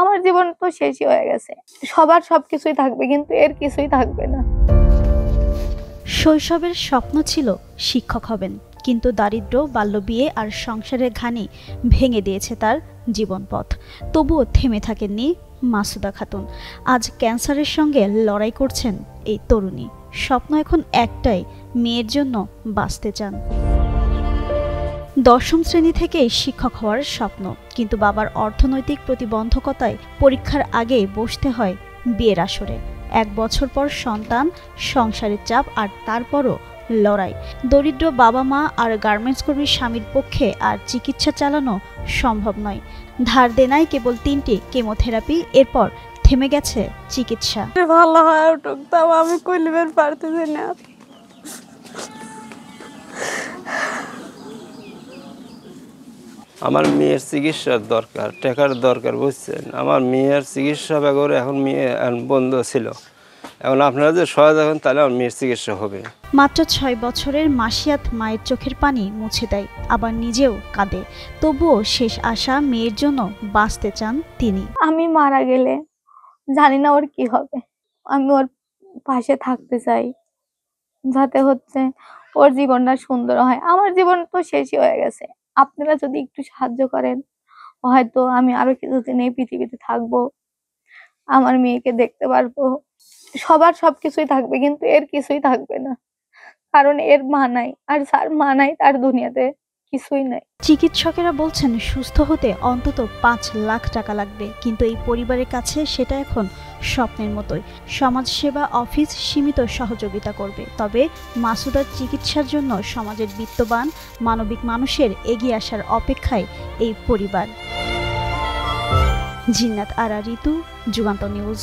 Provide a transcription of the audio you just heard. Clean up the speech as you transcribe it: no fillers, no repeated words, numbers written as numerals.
আমার জীবন তো শেষই হয়ে গেছে। সবার সবকিছুই থাকবে, কিন্তু এর কিছুই থাকবে না। শৈশবের স্বপ্ন ছিল শিক্ষক হবেন, কিন্তু দারিদ্র্য, বাল্যবিয়ে আর সংসারের ঘানি ভেঙে দিয়েছে তার জীবনপথ। তবুও থেমে থাকেননি মাসুদা খাতুন। আজ ক্যান্সারের সঙ্গে লড়াই করছেন এই তরুণী। স্বপ্ন এখন একটাই, মেয়ের জন্য বাঁচতে চান। ১০ম শ্রেণী থেকেই শিক্ষক হওয়ার স্বপ্ন, কিন্তু বাবার অর্থনৈতিক প্রতিবন্ধকতায় পরীক্ষার আগে বসতে হয় বিয়ের আসরে। ১ বছর পর সন্তান, সংসারের চাপ, আর তারপরও লড়াই। দরিদ্র বাবা মা আর গার্মেন্টস কর্মীর স্বামীর পক্ষে আর চিকিৎসা চালানো সম্ভব নয়। ধার দেনায় কেবল ৩টি কেমোথেরাপি, এরপর থেমে গেছে চিকিৎসা। ভালো হয় উঠুক, তাও আমি কইলিবের পারতেছি না। আমার মেয়ের চিকিৎসার দরকার, টাকার দরকার, বুঝছেন। আমার মেয়ের চিকিৎসা ব্যাপারে এখন মেয়ে বন্ধ ছিল, এখন আপনারা যে সহায়তা করেন তাহলে আমার মেয়ের চিকিৎসা হবে। মাত্র ৬ বছরের মাসিয়াত মায়ের চোখের পানি মুছে দেয়, আবার নিজেও কাঁদে। তবুও শেষ আশা, মেয়ের জন্য বাঁচতে চান তিনি। আমি মারা গেলে জানি না ওর কি হবে। আমি ওর পাশে থাকতে চাই, যাতে ওর জীবনটা সুন্দর হয়। আমার জীবন তো শেষই হয়ে গেছে। আপনারা যদি একটু সাহায্য করেন, হয়তো আমি আরো কিছুদিন এই পৃথিবীতে থাকবো, আমার মেয়েকে দেখতে পারবো। সবার সবকিছুই থাকবে, কিন্তু এর কিছুই থাকবে না, কারণ এর মা নাই। আর যার মা নাই তার দুনিয়াতে কিছুই নাই। চিকিৎসকেরা বলছেন সুস্থ হতে অন্তত ৫ লাখ টাকা লাগবে, কিন্তু এই পরিবারের কাছে সেটা এখন স্বপ্নের মতোই। সমাজসেবা অফিস সীমিত সহযোগিতা করবে, তবে মাসুদার চিকিৎসার জন্য সমাজের বিত্তবান, মানবিক মানুষের এগিয়ে আসার অপেক্ষায় এই পরিবার। জিন্নাত আরা ঋতু, যুগান্তর নিউজ।